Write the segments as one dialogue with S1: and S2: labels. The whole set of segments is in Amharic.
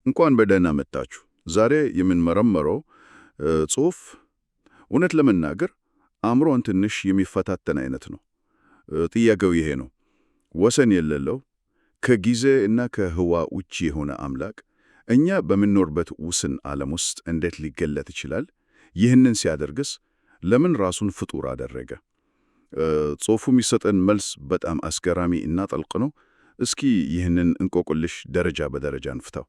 S1: እንኳን በደህና መጣችሁ። ዛሬ የምንመረምረው ጽሑፍ እውነት ለመናገር አእምሮን ትንሽ የሚፈታተን አይነት ነው። ጥያቄው ይሄ ነው። ወሰን የሌለው ከጊዜ እና ከህዋ ውጭ የሆነ አምላክ እኛ በምንኖርበት ውስን ዓለም ውስጥ እንዴት ሊገለጥ ይችላል? ይህንን ሲያደርግስ ለምን ራሱን ፍጡር አደረገ? ጽሑፉ የሚሰጠን መልስ በጣም አስገራሚ እና ጥልቅ ነው። እስኪ ይህንን እንቆቅልሽ ደረጃ በደረጃ እንፍታው።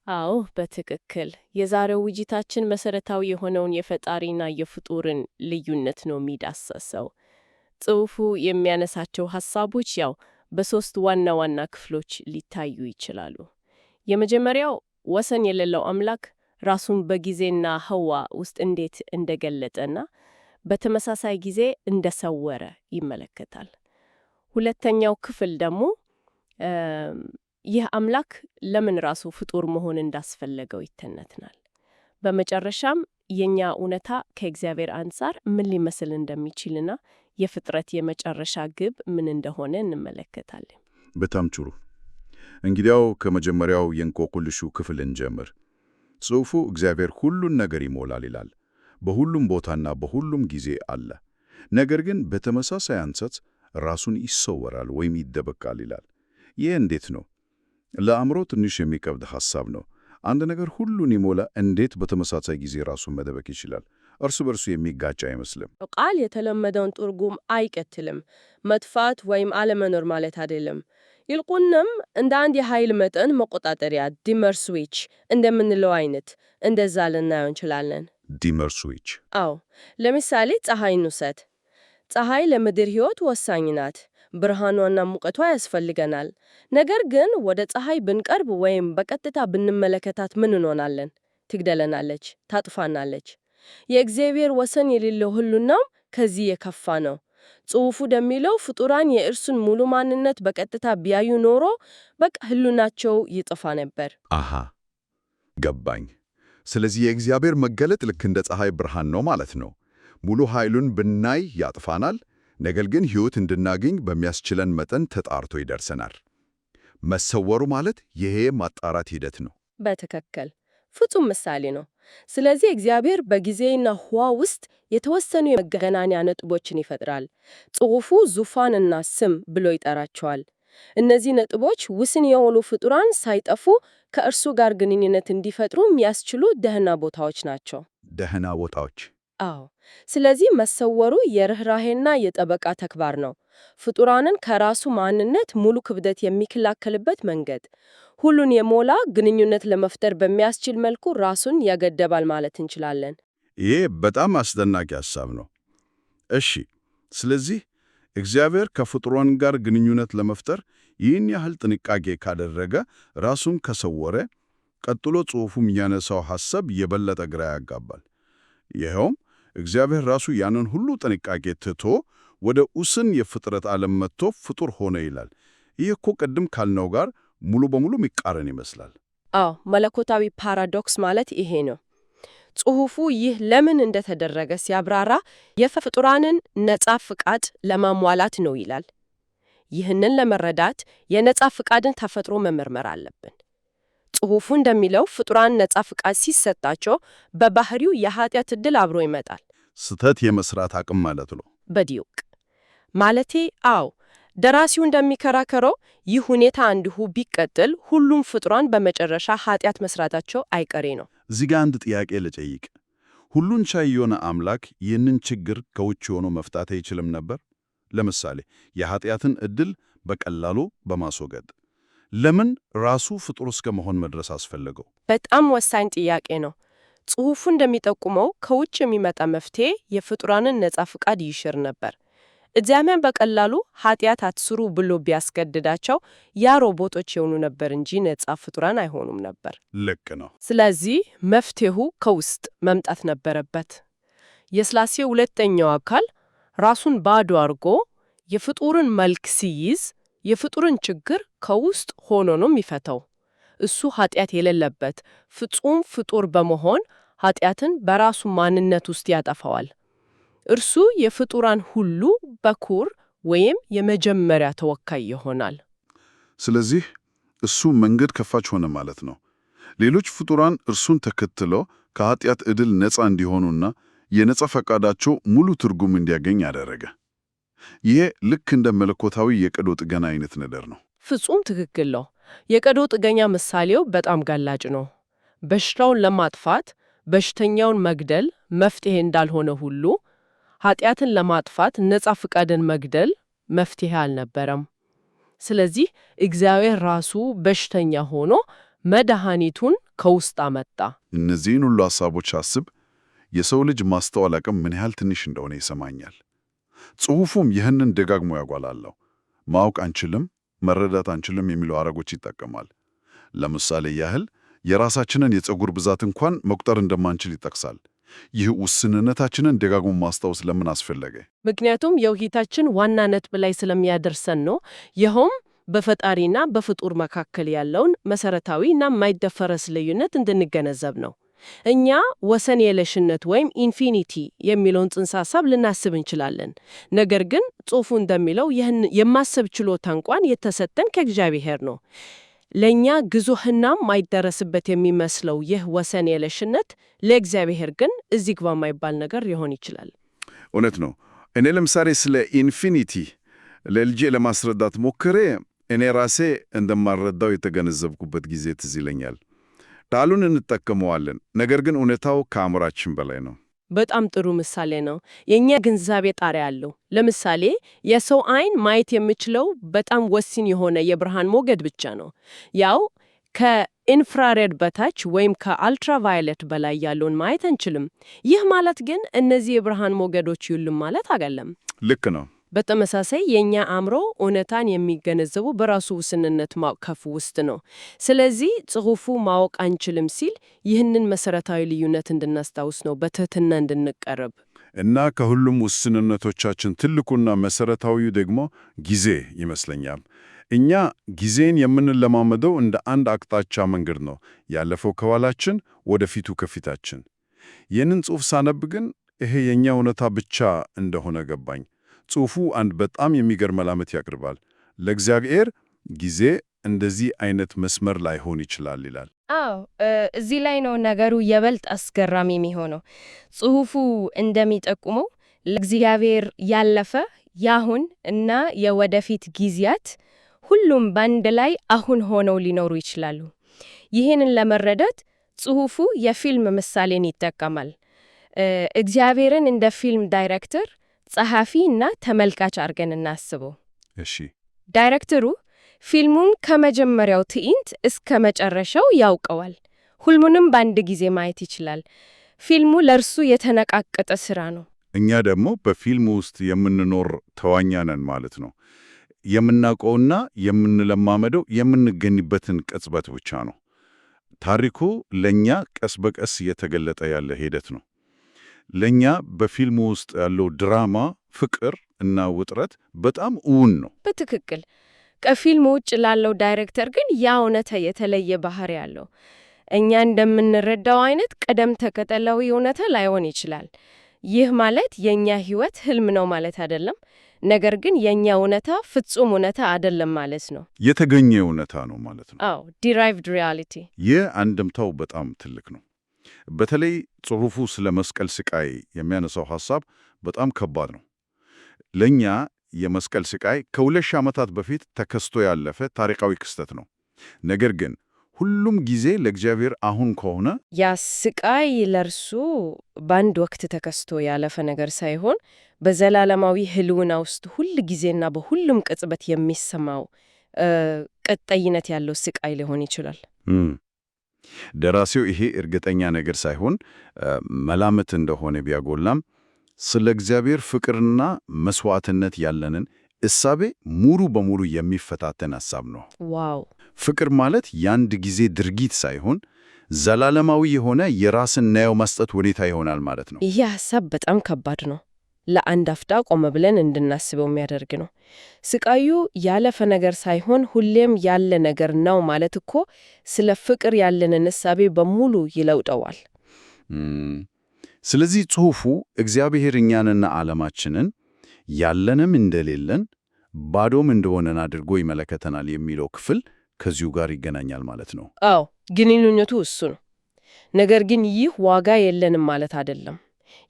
S2: አዎ በትክክል የዛሬው ውይይታችን መሰረታዊ የሆነውን የፈጣሪና የፍጡርን ልዩነት ነው የሚዳሰሰው። ጽሑፉ የሚያነሳቸው ሐሳቦች በሶስት ዋና ዋና ክፍሎች ሊታዩ ይችላሉ። የመጀመሪያው ወሰን የሌለው አምላክ ራሱን በጊዜና ህዋ ውስጥ እንዴት እንደገለጠና በተመሳሳይ ጊዜ እንደሰወረ ይመለከታል። ሁለተኛው ክፍል ደግሞ ይህ አምላክ ለምን ራሱ ፍጡር መሆን እንዳስፈለገው ይተነትናል። በመጨረሻም የኛ እውነታ ከእግዚአብሔር አንጻር ምን ሊመስል እንደሚችልና የፍጥረት የመጨረሻ ግብ ምን እንደሆነ እንመለከታለን።
S1: በጣም ጥሩ። እንግዲያው ከመጀመሪያው የእንቆቅልሹ ክፍል እንጀምር። ጽሑፉ እግዚአብሔር ሁሉን ነገር ይሞላል ይላል። በሁሉም ቦታና በሁሉም ጊዜ አለ። ነገር ግን በተመሳሳይ አንጻር ራሱን ይሰወራል ወይም ይደበቃል ይላል። ይህ እንዴት ነው? ለአእምሮ ትንሽ የሚከብድ ሐሳብ ነው። አንድ ነገር ሁሉን ይሞላ እንዴት በተመሳሳይ ጊዜ ራሱን መደበቅ ይችላል? እርስ በርሱ የሚጋጭ አይመስልም።
S2: ቃል የተለመደውን ትርጉም አይቀትልም። መጥፋት ወይም አለመኖር ማለት አይደለም። ይልቁንም እንደ አንድ የኃይል መጠን መቆጣጠሪያ ዲመር ስዊች እንደምንለው አይነት እንደዛ ልናየው እንችላለን።
S1: ዲመር ስዊች?
S2: አዎ። ለምሳሌ ፀሐይን ውሰድ። ፀሐይ ለምድር ሕይወት ወሳኝ ናት። ብርሃኗና ሙቀቷ ያስፈልገናል። ነገር ግን ወደ ፀሐይ ብንቀርብ ወይም በቀጥታ ብንመለከታት ምን እንሆናለን? ትግደለናለች፣ ታጥፋናለች። የእግዚአብሔር ወሰን የሌለው ህልውናም ከዚህ የከፋ ነው። ጽሑፉ እንደሚለው ፍጡራን የእርሱን ሙሉ ማንነት በቀጥታ ቢያዩ ኖሮ በቃ ህልውናቸው ይጠፋ ነበር።
S1: አሃ፣ ገባኝ። ስለዚህ የእግዚአብሔር መገለጥ ልክ እንደ ፀሐይ ብርሃን ነው ማለት ነው። ሙሉ ኃይሉን ብናይ ያጥፋናል። ነገር ግን ሕይወት እንድናገኝ በሚያስችለን መጠን ተጣርቶ ይደርሰናል። መሰወሩ ማለት ይሄ ማጣራት ሂደት ነው።
S2: በትክክል ፍጹም ምሳሌ ነው። ስለዚህ እግዚአብሔር በጊዜና ህዋ ውስጥ የተወሰኑ የመገናኛ ነጥቦችን ይፈጥራል። ጽሑፉ ዙፋንና ስም ብሎ ይጠራቸዋል። እነዚህ ነጥቦች ውስን የሆኑ ፍጡራን ሳይጠፉ ከእርሱ ጋር ግንኙነት እንዲፈጥሩ የሚያስችሉ ደህና ቦታዎች ናቸው።
S1: ደህና ቦታዎች?
S2: አዎ። ስለዚህ መሰወሩ የርኅራሄና የጠበቃ ተግባር ነው። ፍጡራንን ከራሱ ማንነት ሙሉ ክብደት የሚከላከልበት መንገድ፣ ሁሉን የሞላ ግንኙነት ለመፍጠር በሚያስችል መልኩ ራሱን ያገደባል ማለት እንችላለን።
S1: ይሄ በጣም አስደናቂ ሐሳብ ነው። እሺ፣ ስለዚህ እግዚአብሔር ከፍጡራን ጋር ግንኙነት ለመፍጠር ይህን ያህል ጥንቃቄ ካደረገ፣ ራሱን ከሰወረ፣ ቀጥሎ ጽሑፉም ያነሳው ሐሳብ የበለጠ ግራ ያጋባል። ይኸውም እግዚአብሔር ራሱ ያንን ሁሉ ጥንቃቄ ትቶ ወደ ውስን የፍጥረት ዓለም መጥቶ ፍጡር ሆነ ይላል። ይህ እኮ ቅድም ካልነው ጋር ሙሉ በሙሉ የሚቃረን ይመስላል።
S2: አዎ፣ መለኮታዊ ፓራዶክስ ማለት ይሄ ነው። ጽሑፉ ይህ ለምን እንደተደረገ ሲያብራራ የፍጡራንን ነጻ ፍቃድ ለማሟላት ነው ይላል። ይህንን ለመረዳት የነጻ ፍቃድን ተፈጥሮ መመርመር አለብን። ጽሑፉ እንደሚለው ፍጡራን ነጻ ፍቃድ ሲሰጣቸው በባህሪው የኃጢአት ዕድል አብሮ ይመጣል።
S1: ስህተት የመስራት አቅም ማለት ነው።
S2: በዲዮቅ ማለቴ አዎ፣ ደራሲው እንደሚከራከረው ይህ ሁኔታ እንዲሁ ቢቀጥል ሁሉም ፍጡራን በመጨረሻ ኃጢአት መስራታቸው አይቀሬ ነው።
S1: እዚህ ጋር አንድ ጥያቄ ልጠይቅ። ሁሉን ቻይ የሆነ አምላክ ይህንን ችግር ከውጭ ሆኖ መፍታት አይችልም ነበር? ለምሳሌ የኃጢአትን ዕድል በቀላሉ በማስወገድ ለምን ራሱ ፍጡር እስከ መሆን መድረስ አስፈለገው?
S2: በጣም ወሳኝ ጥያቄ ነው። ጽሑፉ እንደሚጠቁመው ከውጭ የሚመጣ መፍትሄ የፍጡራንን ነጻ ፍቃድ ይሽር ነበር። እግዚአብሔር በቀላሉ ኃጢአት አትስሩ ብሎ ቢያስገድዳቸው ያ ሮቦቶች የሆኑ ነበር እንጂ ነጻ ፍጡራን አይሆኑም ነበር።
S1: ልክ ነው።
S2: ስለዚህ መፍትሄው ከውስጥ መምጣት ነበረበት። የሥላሴ ሁለተኛው አካል ራሱን ባዶ አድርጎ የፍጡርን መልክ ሲይዝ የፍጡርን ችግር ከውስጥ ሆኖ ነው የሚፈታው። እሱ ኃጢአት የሌለበት ፍጹም ፍጡር በመሆን ኃጢአትን በራሱ ማንነት ውስጥ ያጠፋዋል። እርሱ የፍጡራን ሁሉ በኩር ወይም የመጀመሪያ ተወካይ ይሆናል።
S1: ስለዚህ እሱ መንገድ ከፋች ሆነ ማለት ነው። ሌሎች ፍጡራን እርሱን ተከትለው ከኃጢአት ዕድል ነፃ እንዲሆኑና የነፃ ፈቃዳቸው ሙሉ ትርጉም እንዲያገኝ አደረገ። ይሄ ልክ እንደ መለኮታዊ የቀዶ ጥገና አይነት ነገር ነው።
S2: ፍጹም ትክክል ነው። የቀዶ ጥገኛ ምሳሌው በጣም ገላጭ ነው። በሽታውን ለማጥፋት በሽተኛውን መግደል መፍትሄ እንዳልሆነ ሁሉ ኃጢአትን ለማጥፋት ነፃ ፈቃድን መግደል መፍትሄ አልነበረም። ስለዚህ እግዚአብሔር ራሱ በሽተኛ ሆኖ መድኃኒቱን ከውስጥ አመጣ።
S1: እነዚህን ሁሉ ሐሳቦች አስብ፣ የሰው ልጅ ማስተዋል አቅም ምን ያህል ትንሽ እንደሆነ ይሰማኛል። ጽሑፉም ይህንን ደጋግሞ ያጓላለው። ማወቅ አንችልም፣ መረዳት አንችልም የሚሉ ሐረጎች ይጠቀማል። ለምሳሌ ያህል የራሳችንን የፀጉር ብዛት እንኳን መቁጠር እንደማንችል ይጠቅሳል። ይህ ውስንነታችንን ደጋግሞ ማስታወስ ለምን አስፈለገ?
S2: ምክንያቱም የውሂታችን ዋና ነጥብ ላይ ስለሚያደርሰን ነው። ይኸውም በፈጣሪና በፍጡር መካከል ያለውን መሰረታዊና የማይደፈረስ ልዩነት እንድንገነዘብ ነው። እኛ ወሰን የለሽነት ወይም ኢንፊኒቲ የሚለውን ጽንሰ ሐሳብ ልናስብ እንችላለን። ነገር ግን ጽሑፉ እንደሚለው ይህን የማሰብ ችሎታ እንኳን የተሰጠን ከእግዚአብሔር ነው። ለእኛ ግዙህና ማይደረስበት የሚመስለው ይህ ወሰን የለሽነት ለእግዚአብሔር ግን እዚህ ግባ የማይባል ነገር ሊሆን ይችላል።
S1: እውነት ነው። እኔ ለምሳሌ ስለ ኢንፊኒቲ ለልጄ ለማስረዳት ሞክሬ እኔ ራሴ እንደማረዳው የተገነዘብኩበት ጊዜ ትዝ ይለኛል። ቃሉን እንጠቀመዋለን፣ ነገር ግን እውነታው ከአእምሯችን በላይ ነው።
S2: በጣም ጥሩ ምሳሌ ነው። የእኛ ግንዛቤ ጣሪያ አለው። ለምሳሌ የሰው ዓይን ማየት የሚችለው በጣም ወሲን የሆነ የብርሃን ሞገድ ብቻ ነው። ያው ከኢንፍራሬድ በታች ወይም ከአልትራቫዮሌት በላይ ያለውን ማየት አንችልም። ይህ ማለት ግን እነዚህ የብርሃን ሞገዶች የሉም ማለት አይደለም።
S1: ልክ ነው።
S2: በተመሳሳይ የእኛ አእምሮ እውነታን የሚገነዘቡ በራሱ ውስንነት ማዕቀፍ ውስጥ ነው። ስለዚህ ጽሑፉ ማወቅ አንችልም ሲል ይህንን መሰረታዊ ልዩነት እንድናስታውስ ነው፣ በትህትና እንድንቀርብ
S1: እና ከሁሉም ውስንነቶቻችን ትልቁና መሰረታዊው ደግሞ ጊዜ ይመስለኛል። እኛ ጊዜን የምንለማመደው እንደ አንድ አቅጣጫ መንገድ ነው፣ ያለፈው ከኋላችን፣ ወደፊቱ ከፊታችን። ይህንን ጽሑፍ ሳነብ ግን ይሄ የእኛ እውነታ ብቻ እንደሆነ ገባኝ። ጽሑፉ አንድ በጣም የሚገርም መላምት ያቀርባል። ለእግዚአብሔር ጊዜ እንደዚህ አይነት መስመር ላይሆን ይችላል ይላል።
S3: አዎ፣ እዚህ ላይ ነው ነገሩ የበልጥ አስገራሚ የሚሆነው። ጽሑፉ እንደሚጠቁመው ለእግዚአብሔር ያለፈ የአሁን እና የወደፊት ጊዜያት ሁሉም በአንድ ላይ አሁን ሆነው ሊኖሩ ይችላሉ። ይህንን ለመረዳት ጽሑፉ የፊልም ምሳሌን ይጠቀማል። እግዚአብሔርን እንደ ፊልም ዳይሬክተር፣ ጸሐፊ እና ተመልካች አድርገን እናስበው።
S1: እሺ፣
S3: ዳይሬክተሩ ፊልሙን ከመጀመሪያው ትዕይንት እስከ መጨረሻው ያውቀዋል። ሁሉንም በአንድ ጊዜ ማየት ይችላል። ፊልሙ ለእርሱ የተነቃቀጠ ሥራ ነው።
S1: እኛ ደግሞ በፊልሙ ውስጥ የምንኖር ተዋናያን ነን ማለት ነው። የምናውቀውና የምንለማመደው የምንገኝበትን ቅጽበት ብቻ ነው። ታሪኩ ለእኛ ቀስ በቀስ እየተገለጠ ያለ ሂደት ነው። ለእኛ በፊልሙ ውስጥ ያለው ድራማ፣ ፍቅር እና ውጥረት በጣም እውን ነው።
S3: በትክክል። ከፊልሙ ውጭ ላለው ዳይሬክተር ግን ያ እውነታ የተለየ ባህሪ ያለው። እኛ እንደምንረዳው አይነት ቀደም ተከተላዊ እውነታ ላይሆን ይችላል። ይህ ማለት የእኛ ሕይወት ህልም ነው ማለት አይደለም። ነገር ግን የእኛ እውነታ ፍጹም እውነታ አይደለም ማለት ነው።
S1: የተገኘ እውነታ ነው ማለት ነው።
S3: አዎ፣ ዲራይቭድ ሪያሊቲ።
S1: ይህ አንድምታው በጣም ትልቅ ነው። በተለይ ጽሑፉ ስለ መስቀል ስቃይ የሚያነሳው ሐሳብ በጣም ከባድ ነው። ለእኛ የመስቀል ስቃይ ከ2000 ዓመታት በፊት ተከስቶ ያለፈ ታሪካዊ ክስተት ነው። ነገር ግን ሁሉም ጊዜ ለእግዚአብሔር አሁን ከሆነ
S2: ያ ስቃይ ለእርሱ በአንድ ወቅት ተከስቶ ያለፈ ነገር ሳይሆን በዘላለማዊ ሕልውና ውስጥ ሁል ጊዜና በሁሉም ቅጽበት የሚሰማው ቀጣይነት ያለው ስቃይ ሊሆን ይችላል።
S1: ደራሲው ይሄ እርግጠኛ ነገር ሳይሆን መላምት እንደሆነ ቢያጎላም ስለ እግዚአብሔር ፍቅርና መስዋዕትነት ያለንን እሳቤ ሙሉ በሙሉ የሚፈታተን ሐሳብ ነው።
S2: ዋው!
S1: ፍቅር ማለት የአንድ ጊዜ ድርጊት ሳይሆን ዘላለማዊ የሆነ የራስን ናየው መስጠት ሁኔታ ይሆናል ማለት ነው።
S2: ይህ ሐሳብ በጣም ከባድ ነው። ለአንድ አፍታ ቆም ብለን እንድናስበው የሚያደርግ ነው። ስቃዩ ያለፈ ነገር ሳይሆን ሁሌም ያለ ነገር ነው ማለት እኮ ስለ ፍቅር ያለንን እሳቤ በሙሉ ይለውጠዋል።
S1: ስለዚህ ጽሑፉ እግዚአብሔር እኛንና ዓለማችንን ያለንም እንደሌለን ባዶም እንደሆነን አድርጎ ይመለከተናል የሚለው ክፍል ከዚሁ ጋር ይገናኛል ማለት ነው።
S2: አዎ፣ ግንኙነቱ እሱ ነው። ነገር ግን ይህ ዋጋ የለንም ማለት አይደለም።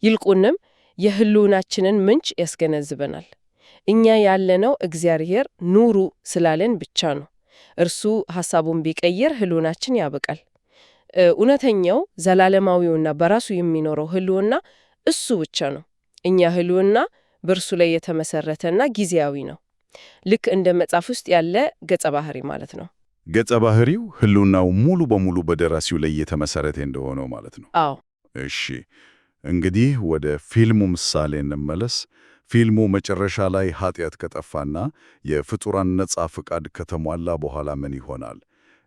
S2: ይልቁንም የህልውናችንን ምንጭ ያስገነዝበናል። እኛ ያለነው እግዚአብሔር ኑሩ ስላለን ብቻ ነው። እርሱ ሐሳቡን ቢቀይር ህልውናችን ያበቃል። እውነተኛው ዘላለማዊውና በራሱ የሚኖረው ህልውና እሱ ብቻ ነው። እኛ ህልውና በእርሱ ላይ የተመሰረተና ጊዜያዊ ነው። ልክ እንደ መጽሐፍ ውስጥ ያለ ገጸ ባህሪ ማለት ነው።
S1: ገጸ ባህሪው ህልውናው ሙሉ በሙሉ በደራሲው ላይ የተመሰረተ እንደሆነው ማለት ነው።
S2: አዎ።
S1: እሺ፣ እንግዲህ ወደ ፊልሙ ምሳሌ እንመለስ። ፊልሙ መጨረሻ ላይ ኃጢአት ከጠፋና የፍጡራን ነጻ ፍቃድ ከተሟላ በኋላ ምን ይሆናል?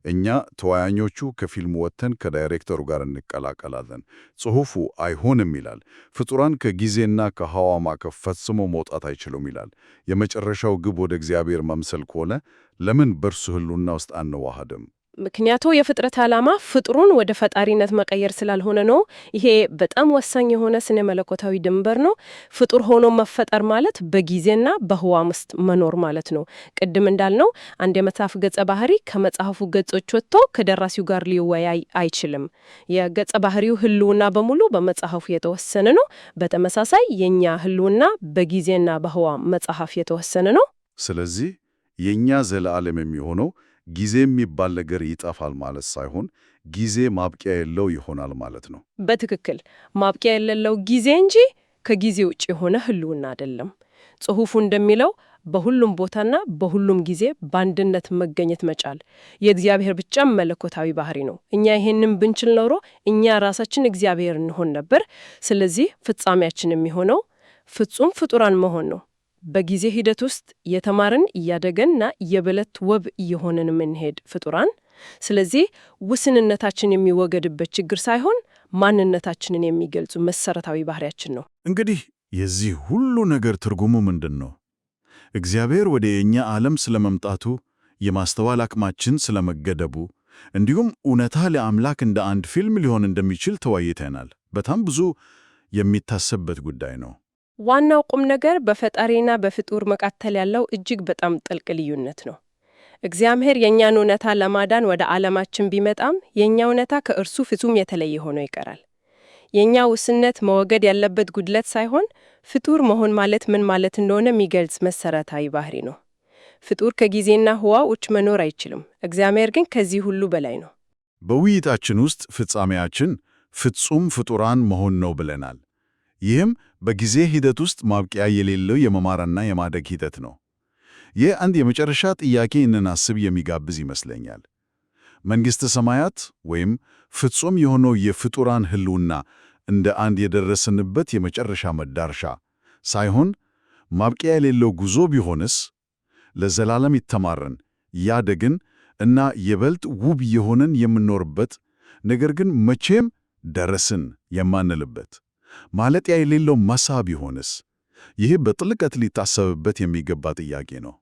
S1: እኛ ተዋያኞቹ ከፊልሙ ወጥተን ከዳይሬክተሩ ጋር እንቀላቀላለን። ጽሑፉ አይሆንም ይላል። ፍጡራን ከጊዜና ከህዋ ማዕቀፍ ፈጽሞ መውጣት አይችሉም ይላል። የመጨረሻው ግብ ወደ እግዚአብሔር መምሰል ከሆነ ለምን በእርሱ ህልውና ውስጥ አንዋሃድም?
S2: ምክንያቱ የፍጥረት ዓላማ ፍጡሩን ወደ ፈጣሪነት መቀየር ስላልሆነ ነው። ይሄ በጣም ወሳኝ የሆነ ስነ መለኮታዊ ድንበር ነው። ፍጡር ሆኖ መፈጠር ማለት በጊዜና በህዋ ውስጥ መኖር ማለት ነው። ቅድም እንዳልነው አንድ የመጽሐፍ ገጸ ባህሪ ከመጽሐፉ ገጾች ወጥቶ ከደራሲው ጋር ሊወያይ አይችልም። የገጸ ባህሪው ህልውና በሙሉ በመጽሐፉ የተወሰነ ነው። በተመሳሳይ የኛ ህልውና በጊዜና በህዋ መጽሐፍ የተወሰነ ነው።
S1: ስለዚህ የኛ ዘላለም የሚሆነው ጊዜ የሚባል ነገር ይጠፋል ማለት ሳይሆን ጊዜ ማብቂያ የለው ይሆናል ማለት ነው።
S2: በትክክል ማብቂያ የሌለው ጊዜ እንጂ ከጊዜ ውጭ የሆነ ህልውና አይደለም። ጽሑፉ እንደሚለው በሁሉም ቦታና በሁሉም ጊዜ በአንድነት መገኘት መቻል የእግዚአብሔር ብቻ መለኮታዊ ባህሪ ነው። እኛ ይሄንን ብንችል ኖሮ እኛ ራሳችን እግዚአብሔር እንሆን ነበር። ስለዚህ ፍጻሜያችን የሚሆነው ፍጹም ፍጡራን መሆን ነው። በጊዜ ሂደት ውስጥ የተማርን እያደገንና የበለት ውብ እየሆንን የምንሄድ ፍጡራን። ስለዚህ ውስንነታችን የሚወገድበት ችግር ሳይሆን ማንነታችንን የሚገልጹ መሰረታዊ ባህሪያችን ነው።
S1: እንግዲህ የዚህ ሁሉ ነገር ትርጉሙ ምንድን ነው? እግዚአብሔር ወደ የኛ ዓለም ስለመምጣቱ፣ የማስተዋል አቅማችን ስለመገደቡ፣ እንዲሁም እውነታ ለአምላክ እንደ አንድ ፊልም ሊሆን እንደሚችል ተወያይተናል። በጣም ብዙ የሚታሰብበት ጉዳይ ነው።
S2: ዋናው ቁም ነገር በፈጣሪና በፍጡር መካከል ያለው እጅግ በጣም ጥልቅ ልዩነት ነው። እግዚአብሔር የእኛን እውነታ ለማዳን ወደ ዓለማችን ቢመጣም የእኛ እውነታ ከእርሱ ፍጹም የተለየ ሆኖ ይቀራል። የእኛ ውስንነት መወገድ ያለበት ጉድለት ሳይሆን ፍጡር መሆን ማለት ምን ማለት እንደሆነ የሚገልጽ መሰረታዊ ባህሪ ነው። ፍጡር ከጊዜና ህዋ ውጭ መኖር አይችልም። እግዚአብሔር ግን ከዚህ ሁሉ በላይ ነው።
S1: በውይይታችን ውስጥ ፍጻሜያችን ፍጹም ፍጡራን መሆን ነው ብለናል። ይህም በጊዜ ሂደት ውስጥ ማብቂያ የሌለው የመማርና የማደግ ሂደት ነው። ይህ አንድ የመጨረሻ ጥያቄ እንድናስብ የሚጋብዝ ይመስለኛል። መንግሥተ ሰማያት ወይም ፍጹም የሆነው የፍጡራን ህልውና እንደ አንድ የደረስንበት የመጨረሻ መዳረሻ ሳይሆን ማብቂያ የሌለው ጉዞ ቢሆንስ? ለዘላለም የተማርን ያደግን እና የበልጥ ውብ የሆነን የምንኖርበት ነገር ግን መቼም ደረስን የማንልበት ማለቂያ የሌለው መሳብ ቢሆንስ? ይህ በጥልቀት ሊታሰብበት የሚገባ ጥያቄ ነው።